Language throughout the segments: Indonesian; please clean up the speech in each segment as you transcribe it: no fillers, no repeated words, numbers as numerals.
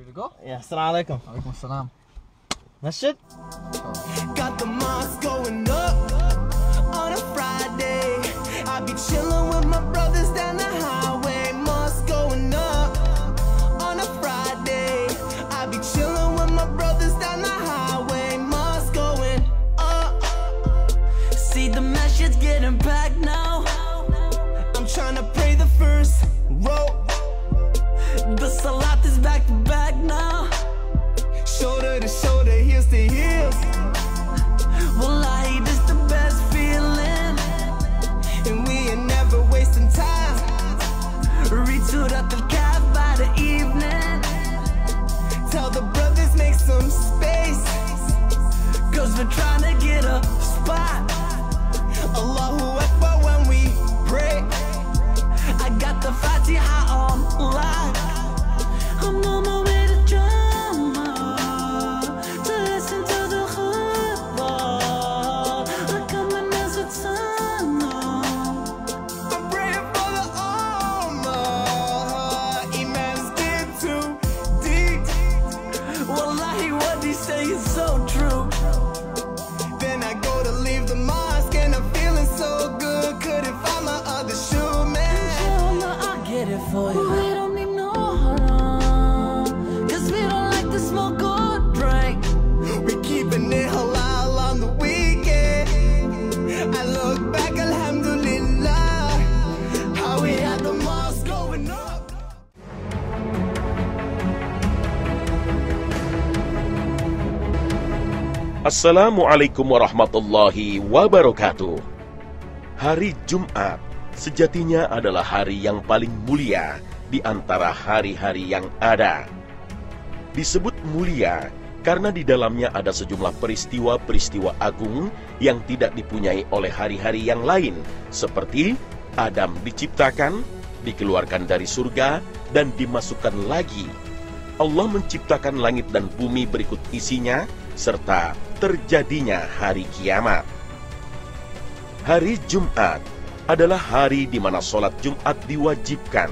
we go? Ya, assalamualaikum. Waalaikumsalam. Masjid? Got the mosque going up on a Friday. I be chilling with my brothers down the highway. Mosque going up on a Friday. I be chilling with my brothers down the highway. Mosque going up. See the masjid's getting packed now. I'm trying to pray the first row. The salat is back to back now. Shoulder to shoulder, heels to heels. Wallahi, this the best feeling. And we ain't never wasting time. Retweet up the calf by the evening. Tell the brothers make some space, cause we're trying to get a spot. Allahu Akbar when we pray. I got the Fatiha on lock. I'm on my way to drama to listen to the khutbah. I come in as a tunnel. I'm praying for the Ummah. Imams get too deep. Wallahi, what they say is so true. Then I go to leave the mosque and I'm feeling so good. Couldn't find my other shoe, man. Inshallah, I'll get it for you. We don't need no haram, cause we don't like to smoke or drink. We keeping it halal on the weekend. I look back, alhamdulillah, how we had the mosque going up. Assalamualaikum warahmatullahi wabarakatuh. Hari Jumat sejatinya adalah hari yang paling mulia di antara hari-hari yang ada. Disebut mulia karena di dalamnya ada sejumlah peristiwa-peristiwa agung yang tidak dipunyai oleh hari-hari yang lain, seperti Adam diciptakan, dikeluarkan dari surga, dan dimasukkan lagi. Allah menciptakan langit dan bumi berikut isinya, serta terjadinya hari kiamat. Hari Jumat adalah hari di mana sholat Jumat diwajibkan,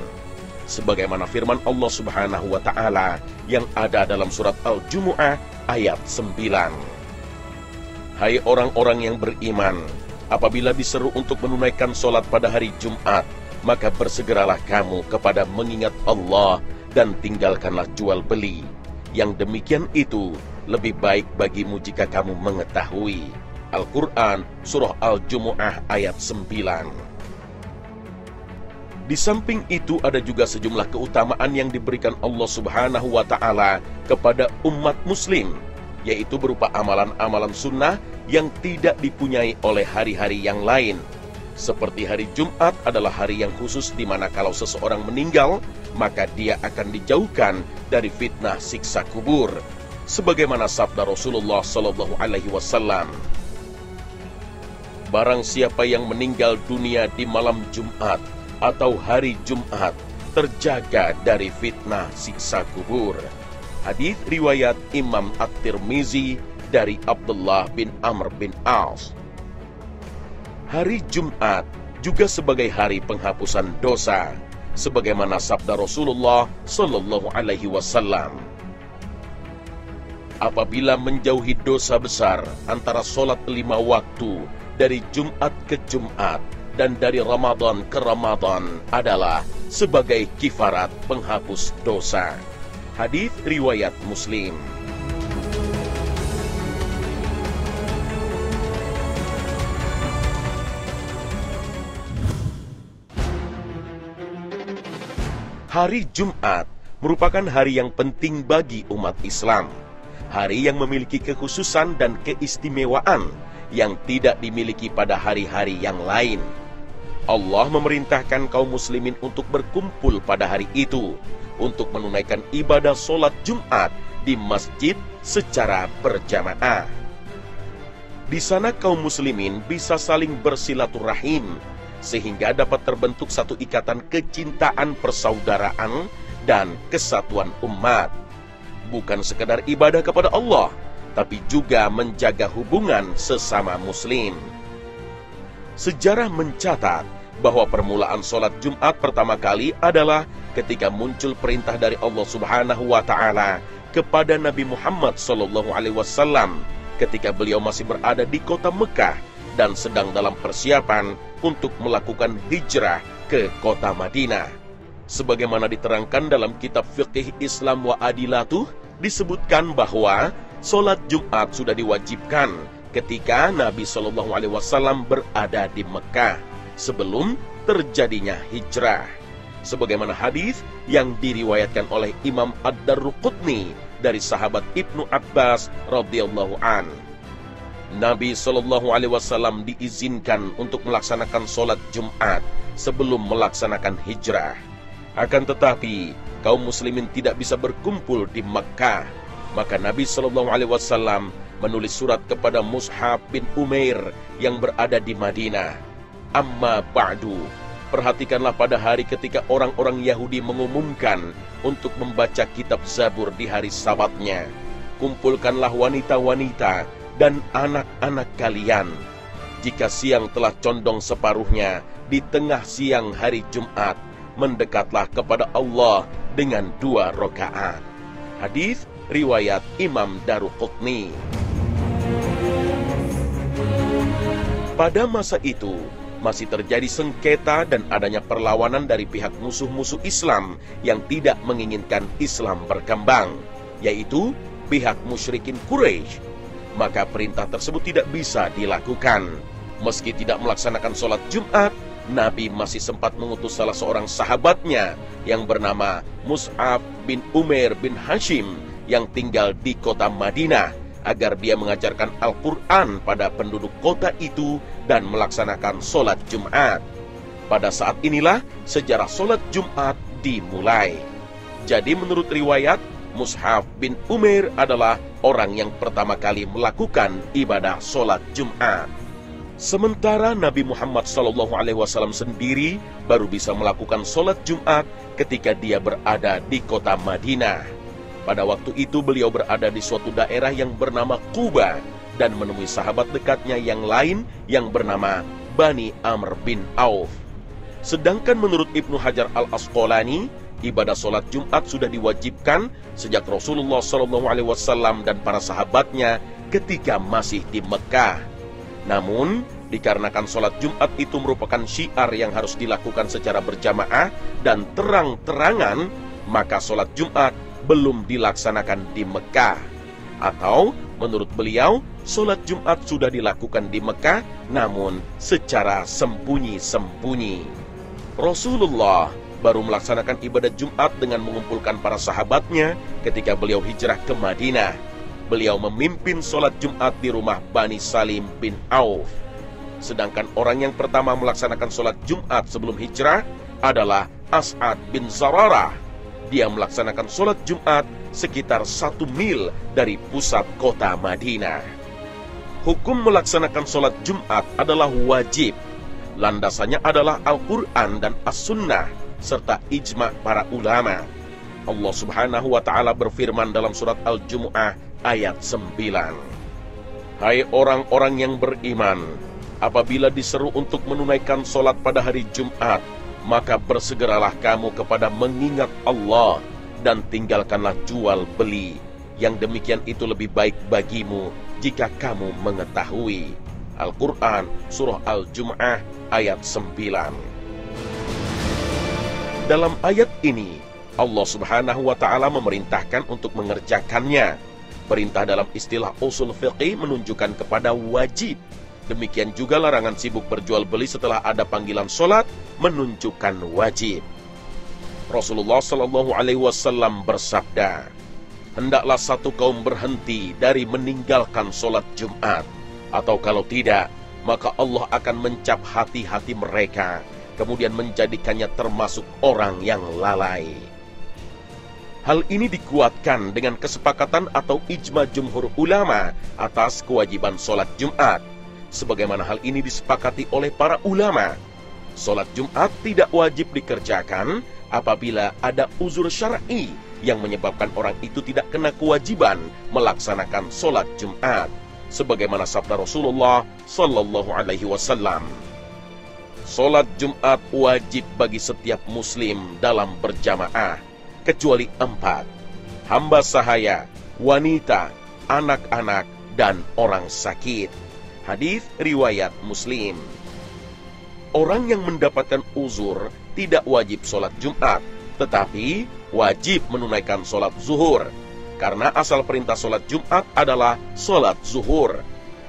sebagaimana firman Allah Subhanahu wa Ta'ala yang ada dalam surat Al-Jumu'ah ayat 9. Hai orang-orang yang beriman, apabila diseru untuk menunaikan sholat pada hari Jumat, maka bersegeralah kamu kepada mengingat Allah dan tinggalkanlah jual beli. Yang demikian itu lebih baik bagimu jika kamu mengetahui. Al-Quran surah Al-Jumu'ah ayat 9. Di samping itu ada juga sejumlah keutamaan yang diberikan Allah Subhanahu wa Ta'ala kepada umat muslim, yaitu berupa amalan-amalan sunnah yang tidak dipunyai oleh hari-hari yang lain. Seperti hari Jumat adalah hari yang khusus di mana kalau seseorang meninggal, maka dia akan dijauhkan dari fitnah siksa kubur, sebagaimana sabda Rasulullah Sallallahu Alaihi Wasallam, barang siapa yang meninggal dunia di malam Jumat atau hari Jumat terjaga dari fitnah siksa kubur. Hadis riwayat Imam At-Tirmizi dari Abdullah bin Amr bin As. Hari Jumat juga sebagai hari penghapusan dosa, sebagaimana sabda Rasulullah Sallallahu Alaihi Wasallam, apabila menjauhi dosa besar antara sholat 5 waktu dari Jumat ke Jumat dan dari Ramadan ke Ramadan adalah sebagai kifarat penghapus dosa. Hadis riwayat Muslim. Hari Jumat merupakan hari yang penting bagi umat Islam. Hari yang memiliki kekhususan dan keistimewaan yang tidak dimiliki pada hari-hari yang lain. Allah memerintahkan kaum muslimin untuk berkumpul pada hari itu untuk menunaikan ibadah sholat Jumat di masjid secara berjamaah. Di sana kaum muslimin bisa saling bersilaturahim, sehingga dapat terbentuk satu ikatan kecintaan persaudaraan dan kesatuan umat. Bukan sekadar ibadah kepada Allah, tapi juga menjaga hubungan sesama muslim. Sejarah mencatat bahwa permulaan sholat Jumat pertama kali adalah ketika muncul perintah dari Allah Subhanahu wa Ta'ala kepada Nabi Muhammad SAW ketika beliau masih berada di kota Mekah dan sedang dalam persiapan untuk melakukan hijrah ke kota Madinah. Sebagaimana diterangkan dalam kitab Fiqh Islam wa Adilatuh, disebutkan bahwa sholat Jumat sudah diwajibkan ketika Nabi SAW berada di Mekah sebelum terjadinya hijrah. Sebagaimana hadis yang diriwayatkan oleh Imam Ad-Darruqutni dari sahabat Ibnu Abbas radhiyallahu an. Nabi SAW diizinkan untuk melaksanakan sholat Jumat sebelum melaksanakan hijrah. Akan tetapi kaum muslimin tidak bisa berkumpul di Mekah. Maka Nabi SAW menulis surat kepada Mus'ab bin Umair yang berada di Madinah. Amma ba'du, perhatikanlah pada hari ketika orang-orang Yahudi mengumumkan untuk membaca kitab Zabur di hari Sabatnya. Kumpulkanlah wanita-wanita dan anak-anak kalian. Jika siang telah condong separuhnya, di tengah siang hari Jumat, mendekatlah kepada Allah dengan 2 rakaat. Hadis riwayat Imam Darruqutni. Pada masa itu masih terjadi sengketa dan adanya perlawanan dari pihak musuh-musuh Islam yang tidak menginginkan Islam berkembang, yaitu pihak musyrikin Quraisy. Maka perintah tersebut tidak bisa dilakukan. Meski tidak melaksanakan sholat Jumat, Nabi masih sempat mengutus salah seorang sahabatnya yang bernama Mus'ab bin Umair bin Hashim yang tinggal di kota Madinah agar dia mengajarkan Al-Quran pada penduduk kota itu dan melaksanakan sholat Jumat. Pada saat inilah sejarah sholat Jumat dimulai. Jadi menurut riwayat, Mus'ab bin Umair adalah orang yang pertama kali melakukan ibadah sholat Jumat. Sementara Nabi Muhammad SAW sendiri baru bisa melakukan sholat Jumat ketika dia berada di kota Madinah. Pada waktu itu beliau berada di suatu daerah yang bernama Quba dan menemui sahabat dekatnya yang lain yang bernama Bani Amr bin Auf. Sedangkan menurut Ibnu Hajar Al-Asqalani, ibadah sholat Jumat sudah diwajibkan sejak Rasulullah SAW dan para sahabatnya ketika masih di Mekah. Namun, dikarenakan sholat Jumat itu merupakan syiar yang harus dilakukan secara berjamaah dan terang-terangan, maka sholat Jumat belum dilaksanakan di Mekah. Atau, menurut beliau, sholat Jumat sudah dilakukan di Mekah, namun secara sembunyi-sembunyi. Rasulullah baru melaksanakan ibadah Jumat dengan mengumpulkan para sahabatnya ketika beliau hijrah ke Madinah. Beliau memimpin sholat Jumat di rumah Bani Salim bin Auf. Sedangkan orang yang pertama melaksanakan sholat Jumat sebelum hijrah adalah As'ad bin Zararah. Dia melaksanakan sholat Jumat sekitar 1 mil dari pusat kota Madinah. Hukum melaksanakan sholat Jumat adalah wajib. Landasannya adalah Al-Quran dan As-Sunnah serta ijma' para ulama. Allah Subhanahu wa Ta'ala berfirman dalam surat Al-Jumu'ah ayat 9. Hai orang-orang yang beriman, apabila diseru untuk menunaikan sholat pada hari Jumat, maka bersegeralah kamu kepada mengingat Allah dan tinggalkanlah jual beli. Yang demikian itu lebih baik bagimu jika kamu mengetahui. Al-Quran surah Al-Jumu'ah ayat 9. Dalam ayat ini Allah Subhanahu wa Ta'ala memerintahkan untuk mengerjakannya. Perintah dalam istilah usul fiqih menunjukkan kepada wajib. Demikian juga larangan sibuk berjual beli setelah ada panggilan sholat menunjukkan wajib. Rasulullah SAW bersabda, hendaklah satu kaum berhenti dari meninggalkan sholat Jumat, atau kalau tidak, maka Allah akan mencap hati-hati mereka, kemudian menjadikannya termasuk orang yang lalai. Hal ini dikuatkan dengan kesepakatan atau ijma jumhur ulama atas kewajiban sholat Jumat. Sebagaimana hal ini disepakati oleh para ulama, sholat Jumat tidak wajib dikerjakan apabila ada uzur syar'i yang menyebabkan orang itu tidak kena kewajiban melaksanakan sholat Jumat. Sebagaimana sabda Rasulullah Sallallahu Alaihi Wasallam, Sholat Jumat wajib bagi setiap muslim dalam berjamaah, kecuali 4. Hamba sahaya, wanita, anak-anak, dan orang sakit. Hadis riwayat Muslim. Orang yang mendapatkan uzur tidak wajib sholat Jumat, tetapi wajib menunaikan sholat zuhur. Karena asal perintah sholat Jumat adalah sholat zuhur.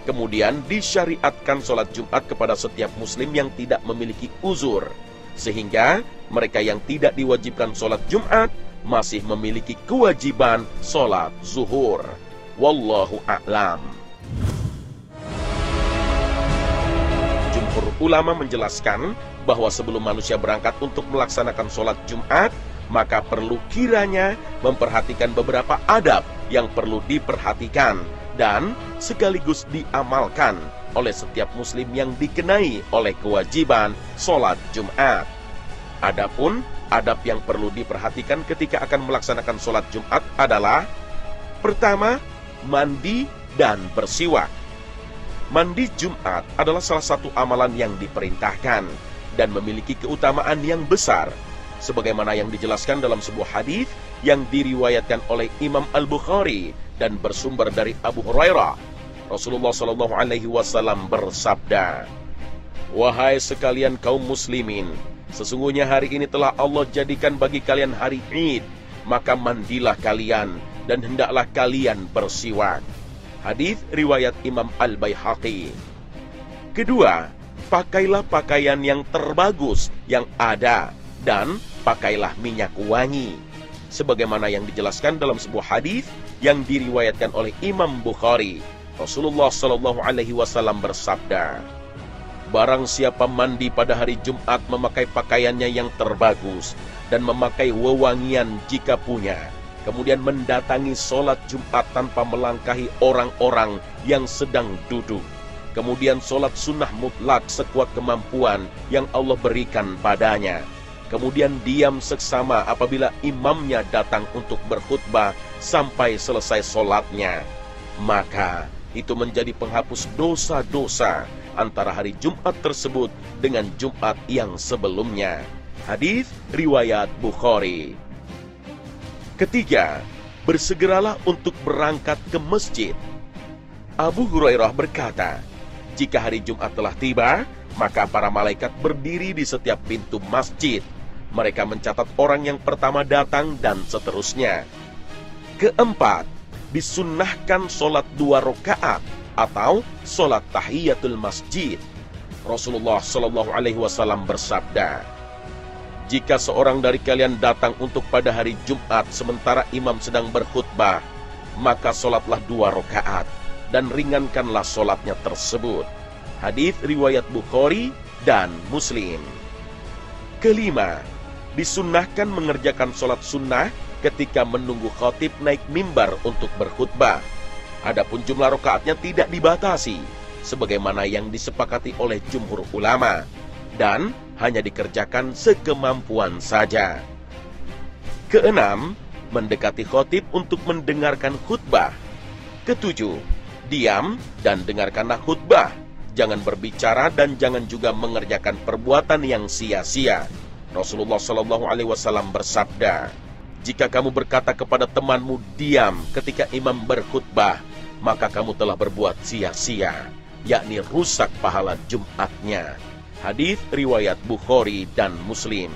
Kemudian disyariatkan sholat Jumat kepada setiap muslim yang tidak memiliki uzur, sehingga mereka yang tidak diwajibkan sholat Jumat masih memiliki kewajiban sholat zuhur. Wallahu a'lam. Jumhur ulama menjelaskan bahwa sebelum manusia berangkat untuk melaksanakan sholat Jumat, maka perlu kiranya memperhatikan beberapa adab yang perlu diperhatikan dan sekaligus diamalkan oleh setiap muslim yang dikenai oleh kewajiban sholat Jumat. Adapun adab yang perlu diperhatikan ketika akan melaksanakan sholat Jumat adalah: pertama, mandi dan bersiwak. Mandi Jumat adalah salah satu amalan yang diperintahkan dan memiliki keutamaan yang besar, sebagaimana yang dijelaskan dalam sebuah hadis yang diriwayatkan oleh Imam Al-Bukhari dan bersumber dari Abu Hurairah. Rasulullah SAW bersabda, "Wahai sekalian kaum muslimin, sesungguhnya hari ini telah Allah jadikan bagi kalian hari Id, maka mandilah kalian dan hendaklah kalian bersiwak." Hadis riwayat Imam Al-Baihaqi. Kedua, pakailah pakaian yang terbagus yang ada dan pakailah minyak wangi, sebagaimana yang dijelaskan dalam sebuah hadis yang diriwayatkan oleh Imam Bukhari. Rasulullah SAW bersabda, "Barang siapa mandi pada hari Jumat memakai pakaiannya yang terbagus dan memakai wewangian jika punya, kemudian mendatangi sholat Jumat tanpa melangkahi orang-orang yang sedang duduk, kemudian sholat sunnah mutlak sekuat kemampuan yang Allah berikan padanya, kemudian diam seksama apabila imamnya datang untuk berkhutbah sampai selesai sholatnya, maka itu menjadi penghapus dosa-dosa antara hari Jumat tersebut dengan Jumat yang sebelumnya." Hadis riwayat Bukhari. Ketiga, bersegeralah untuk berangkat ke masjid. Abu Hurairah berkata, "Jika hari Jumat telah tiba, maka para malaikat berdiri di setiap pintu masjid. Mereka mencatat orang yang pertama datang dan seterusnya." Keempat, disunnahkan sholat 2 rakaat atau sholat tahiyatul masjid. Rasulullah SAW bersabda, "Jika seorang dari kalian datang untuk pada hari Jumat sementara imam sedang berkhutbah, maka sholatlah 2 rakaat dan ringankanlah sholatnya tersebut." Hadis riwayat Bukhari dan Muslim. Kelima, disunnahkan mengerjakan sholat sunnah ketika menunggu khatib naik mimbar untuk berkhutbah. Adapun jumlah rakaatnya tidak dibatasi, sebagaimana yang disepakati oleh jumhur ulama, dan hanya dikerjakan sekemampuan saja. Keenam, mendekati khatib untuk mendengarkan khutbah. Ketujuh, diam dan dengarkanlah khutbah. Jangan berbicara dan jangan juga mengerjakan perbuatan yang sia-sia. Rasulullah SAW bersabda, "Jika kamu berkata kepada temanmu diam ketika imam berkhutbah, maka kamu telah berbuat sia-sia, yakni rusak pahala Jumatnya." Hadis riwayat Bukhari dan Muslim.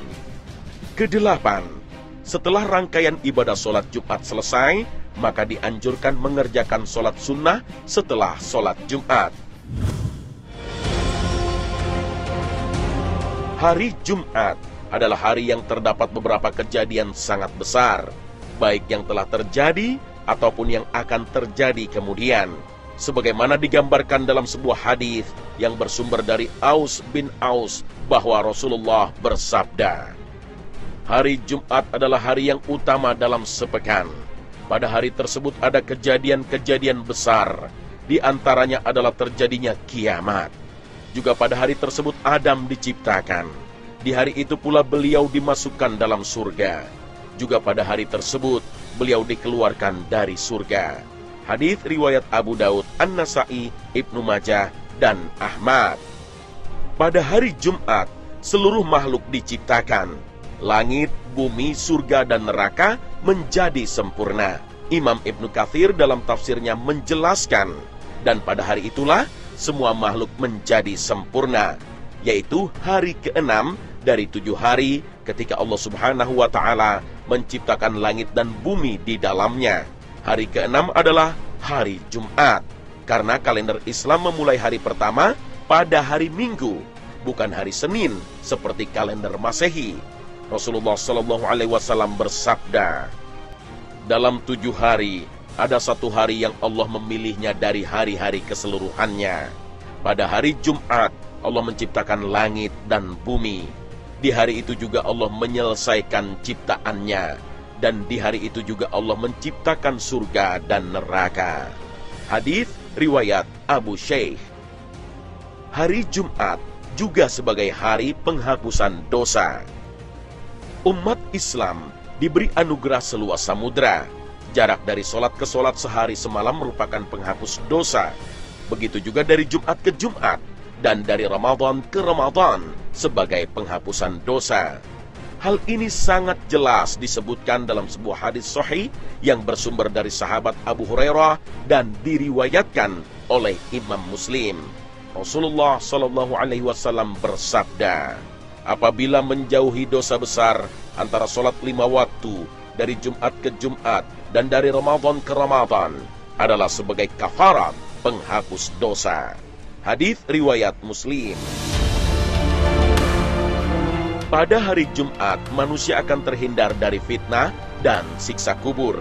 Kedelapan, setelah rangkaian ibadah sholat Jumat selesai, maka dianjurkan mengerjakan sholat sunnah setelah sholat Jumat. Hari Jumat adalah hari yang terdapat beberapa kejadian sangat besar, baik yang telah terjadi ataupun yang akan terjadi kemudian, sebagaimana digambarkan dalam sebuah hadis yang bersumber dari Aus bin Aus bahwa Rasulullah bersabda, "Hari Jumat adalah hari yang utama dalam sepekan. Pada hari tersebut ada kejadian-kejadian besar, di antaranya adalah terjadinya kiamat. Juga pada hari tersebut Adam diciptakan. Di hari itu pula beliau dimasukkan dalam surga. Juga pada hari tersebut beliau dikeluarkan dari surga." Hadis riwayat Abu Daud, An-Nasai, Ibnu Majah, dan Ahmad. Pada hari Jumat, seluruh makhluk diciptakan. Langit, bumi, surga, dan neraka menjadi sempurna. Imam Ibnu Katsir dalam tafsirnya menjelaskan, dan pada hari itulah semua makhluk menjadi sempurna, yaitu hari ke-6 dari 7 hari ketika Allah Subhanahu wa Ta'ala menciptakan langit dan bumi di dalamnya. Hari ke-6 adalah hari Jumat, karena kalender Islam memulai hari pertama pada hari Minggu, bukan hari Senin seperti kalender Masehi. Rasulullah SAW bersabda, dalam 7 hari, ada 1 hari yang Allah memilihnya dari hari-hari keseluruhannya. Pada hari Jumat, Allah menciptakan langit dan bumi. Di hari itu juga Allah menyelesaikan ciptaannya. Dan di hari itu juga Allah menciptakan surga dan neraka. Hadis riwayat Abu Shaykh. Hari Jumat juga sebagai hari penghapusan dosa. Umat Islam diberi anugerah seluas samudra. Jarak dari solat ke solat sehari semalam merupakan penghapus dosa. Begitu juga dari Jumat ke Jumat, dan dari Ramadan ke Ramadan sebagai penghapusan dosa. Hal ini sangat jelas disebutkan dalam sebuah hadis sahih yang bersumber dari sahabat Abu Hurairah dan diriwayatkan oleh Imam Muslim. Rasulullah SAW bersabda, apabila menjauhi dosa besar antara sholat 5 waktu dari Jumat ke Jumat dan dari Ramadan ke Ramadan adalah sebagai kafarat penghapus dosa. Hadis riwayat Muslim. Pada hari Jumat, manusia akan terhindar dari fitnah dan siksa kubur.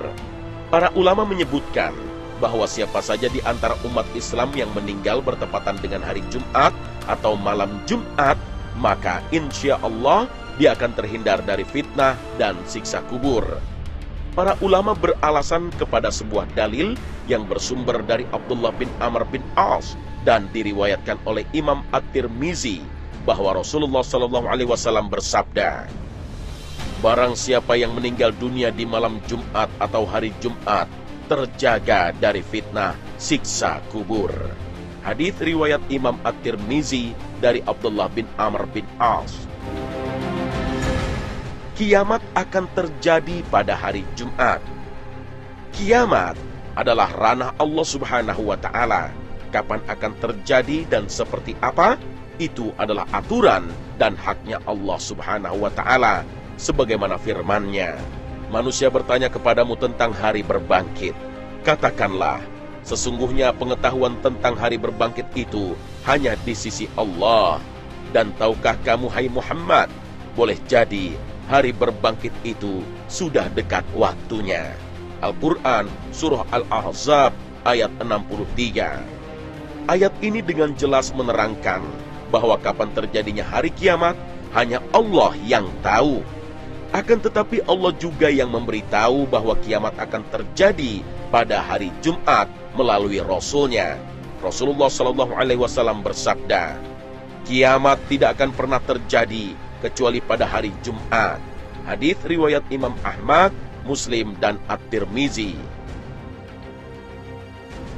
Para ulama menyebutkan bahwa siapa saja di antara umat Islam yang meninggal bertepatan dengan hari Jumat atau malam Jumat, maka insya Allah dia akan terhindar dari fitnah dan siksa kubur. Para ulama beralasan kepada sebuah dalil yang bersumber dari Abdullah bin Amr bin As dan diriwayatkan oleh Imam At-Tirmizi bahwa Rasulullah SAW bersabda, barang siapa yang meninggal dunia di malam Jumat atau hari Jumat terjaga dari fitnah siksa kubur. Hadis riwayat Imam At-Tirmizi dari Abdullah bin Amr bin As. Kiamat akan terjadi pada hari Jumat. Kiamat adalah ranah Allah Subhanahu wa Ta'ala. Kapan akan terjadi dan seperti apa? Itu adalah aturan dan haknya Allah Subhanahu wa Ta'ala. Sebagaimana firman-Nya, manusia bertanya kepadamu tentang hari berbangkit. Katakanlah, sesungguhnya pengetahuan tentang hari berbangkit itu hanya di sisi Allah. Dan tahukah kamu, hai Muhammad, boleh jadi hari berbangkit itu sudah dekat waktunya. Al-Quran Surah Al-Ahzab ayat 63. Ayat ini dengan jelas menerangkan bahwa kapan terjadinya hari kiamat hanya Allah yang tahu. Akan tetapi Allah juga yang memberitahu bahwa kiamat akan terjadi pada hari Jumat melalui Rasul-Nya. Rasulullah SAW bersabda, kiamat tidak akan pernah terjadi kecuali pada hari Jumat. Hadis riwayat Imam Ahmad, Muslim, dan At-Tirmizi.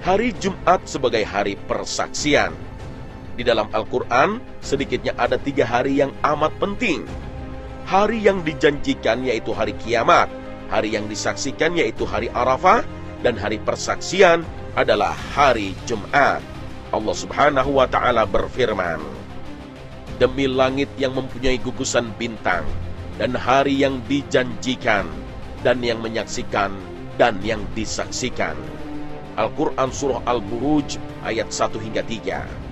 Hari Jumat sebagai hari persaksian. Di dalam Al-Quran, sedikitnya ada 3 hari yang amat penting. Hari yang dijanjikan yaitu hari kiamat, hari yang disaksikan yaitu hari Arafah, dan hari persaksian adalah hari Jumat. Allah Subhanahu wa Ta'ala berfirman, demi langit yang mempunyai gugusan bintang, dan hari yang dijanjikan, dan yang menyaksikan, dan yang disaksikan. Al-Quran Surah Al-Buruj ayat 1 hingga 3.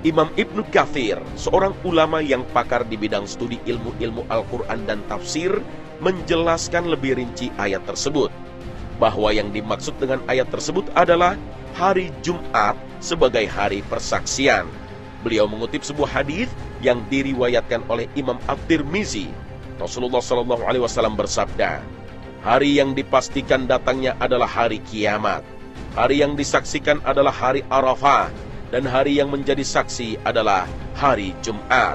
Imam Ibnu Katsir, seorang ulama yang pakar di bidang studi ilmu-ilmu Al-Quran dan tafsir, menjelaskan lebih rinci ayat tersebut, bahwa yang dimaksud dengan ayat tersebut adalah hari Jumat sebagai hari persaksian. Beliau mengutip sebuah hadis yang diriwayatkan oleh Imam At-Tirmizi. Rasulullah SAW bersabda, hari yang dipastikan datangnya adalah hari kiamat, hari yang disaksikan adalah hari Arafah, dan hari yang menjadi saksi adalah hari Jumat.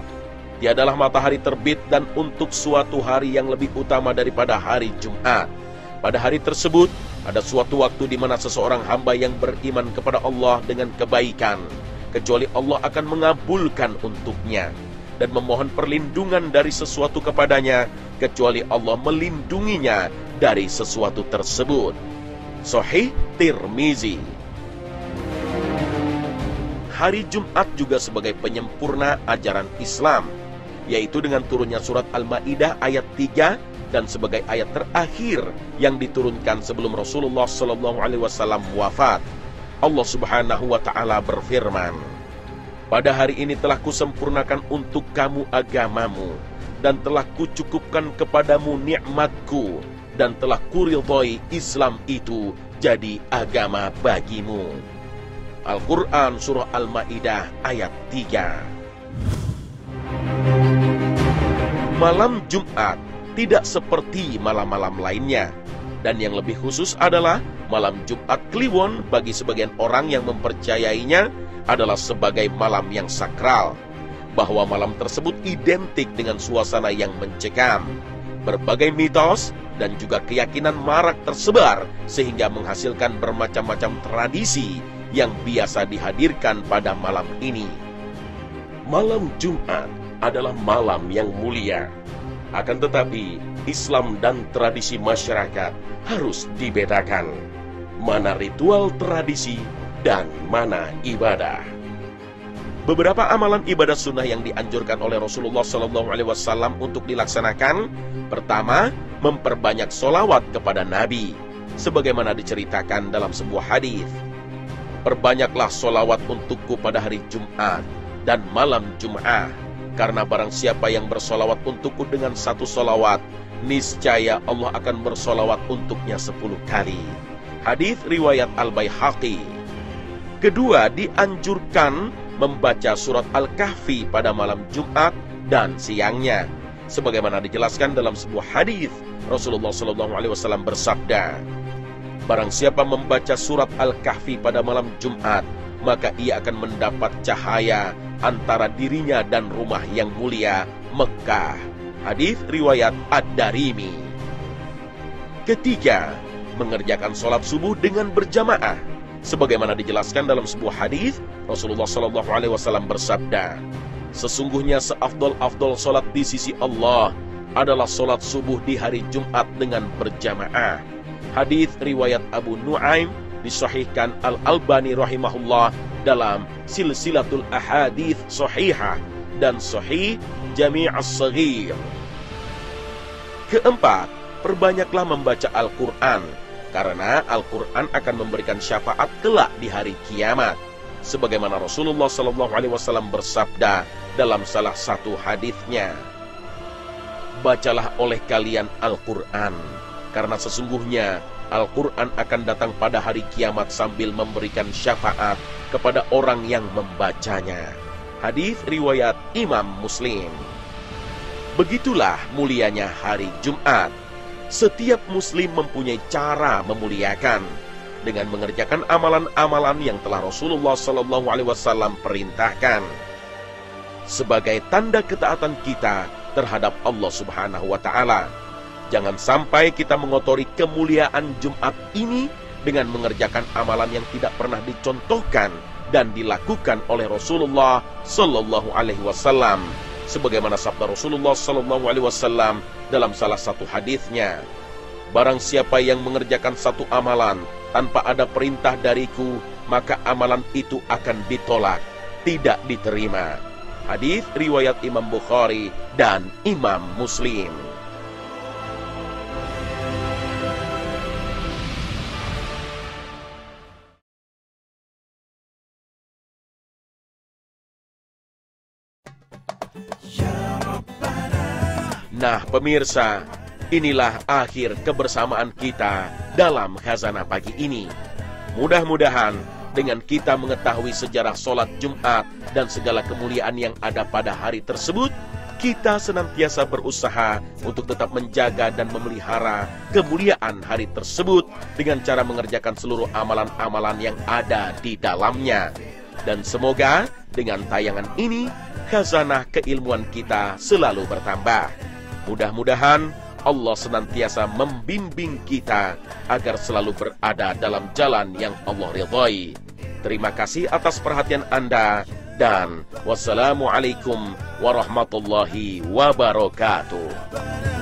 Tiadalah matahari terbit dan untuk suatu hari yang lebih utama daripada hari Jumat. Pada hari tersebut ada suatu waktu di mana seseorang hamba yang beriman kepada Allah dengan kebaikan kecuali Allah akan mengabulkan untuknya, dan memohon perlindungan dari sesuatu kepadanya, kecuali Allah melindunginya dari sesuatu tersebut. Sahih Tirmizi. Hari Jumat juga sebagai penyempurna ajaran Islam, yaitu dengan turunnya surat Al-Maidah ayat 3 dan sebagai ayat terakhir yang diturunkan sebelum Rasulullah SAW wafat. Allah Subhanahu wa Ta'ala berfirman, "Pada hari ini telah kusempurnakan untuk kamu agamamu, dan telah kucukupkan kepadamu nikmatku, dan telah kuridhoi Islam itu jadi agama bagimu." Al-Quran Surah Al-Maidah ayat 3. Malam Jumat tidak seperti malam-malam lainnya, dan yang lebih khusus adalah malam Jumat Kliwon bagi sebagian orang yang mempercayainya adalah sebagai malam yang sakral, bahwa malam tersebut identik dengan suasana yang mencekam. Berbagai mitos dan juga keyakinan marak tersebar sehingga menghasilkan bermacam-macam tradisi yang biasa dihadirkan pada malam ini. Malam Jumat adalah malam yang mulia. Akan tetapi, Islam dan tradisi masyarakat harus dibedakan. Mana ritual tradisi dan mana ibadah. Beberapa amalan ibadah sunnah yang dianjurkan oleh Rasulullah SAW untuk dilaksanakan. Pertama, memperbanyak sholawat kepada Nabi, sebagaimana diceritakan dalam sebuah hadis. Perbanyaklah sholawat untukku pada hari Jumat dan malam Jum'ah, karena barang siapa yang bersolawat untukku dengan 1 solawat, niscaya Allah akan bersolawat untuknya 10 kali. Hadis riwayat Al-Baihaqi. Kedua, dianjurkan membaca surat Al-Kahfi pada malam Jumat dan siangnya, sebagaimana dijelaskan dalam sebuah hadis. Rasulullah SAW bersabda, "Barang siapa membaca surat Al-Kahfi pada malam Jumat, maka ia akan mendapat cahaya antara dirinya dan rumah yang mulia, Mekah." Hadis riwayat Ad-Darimi. Ketiga, mengerjakan sholat subuh dengan berjamaah, sebagaimana dijelaskan dalam sebuah hadis. Rasulullah SAW bersabda, "Sesungguhnya seafdol-afdol sholat di sisi Allah adalah sholat subuh di hari Jumat dengan berjamaah." Hadis riwayat Abu Nuaim, disahihkan Al-Albani rahimahullah dalam Silsilatul Ahadits Shahihah dan Sahih Jami' As-Shaghir. Keempat, perbanyaklah membaca Al-Quran, karena Al-Quran akan memberikan syafaat kelak di hari kiamat, sebagaimana Rasulullah SAW bersabda dalam salah satu hadisnya, "Bacalah oleh kalian Al-Quran, karena sesungguhnya Al-Quran akan datang pada hari kiamat sambil memberikan syafaat kepada orang yang membacanya." Hadis riwayat Imam Muslim. Begitulah mulianya hari Jumat. Setiap muslim mempunyai cara memuliakan dengan mengerjakan amalan-amalan yang telah Rasulullah SAW perintahkan sebagai tanda ketaatan kita terhadap Allah Subhanahu wa Ta'ala. Jangan sampai kita mengotori kemuliaan Jumat ini dengan mengerjakan amalan yang tidak pernah dicontohkan dan dilakukan oleh Rasulullah Sallallahu Alaihi Wasallam, sebagaimana sabda Rasulullah Sallallahu Alaihi Wasallam dalam salah satu hadisnya, "Barang siapa yang mengerjakan satu amalan tanpa ada perintah dariku, maka amalan itu akan ditolak, tidak diterima." Hadis riwayat Imam Bukhari dan Imam Muslim. Nah pemirsa, inilah akhir kebersamaan kita dalam Khazanah pagi ini. Mudah-mudahan dengan kita mengetahui sejarah sholat Jumat dan segala kemuliaan yang ada pada hari tersebut, kita senantiasa berusaha untuk tetap menjaga dan memelihara kemuliaan hari tersebut dengan cara mengerjakan seluruh amalan-amalan yang ada di dalamnya. Dan semoga dengan tayangan ini, khazanah keilmuan kita selalu bertambah. Mudah-mudahan Allah senantiasa membimbing kita agar selalu berada dalam jalan yang Allah ridhai. Terima kasih atas perhatian Anda dan wassalamualaikum warahmatullahi wabarakatuh.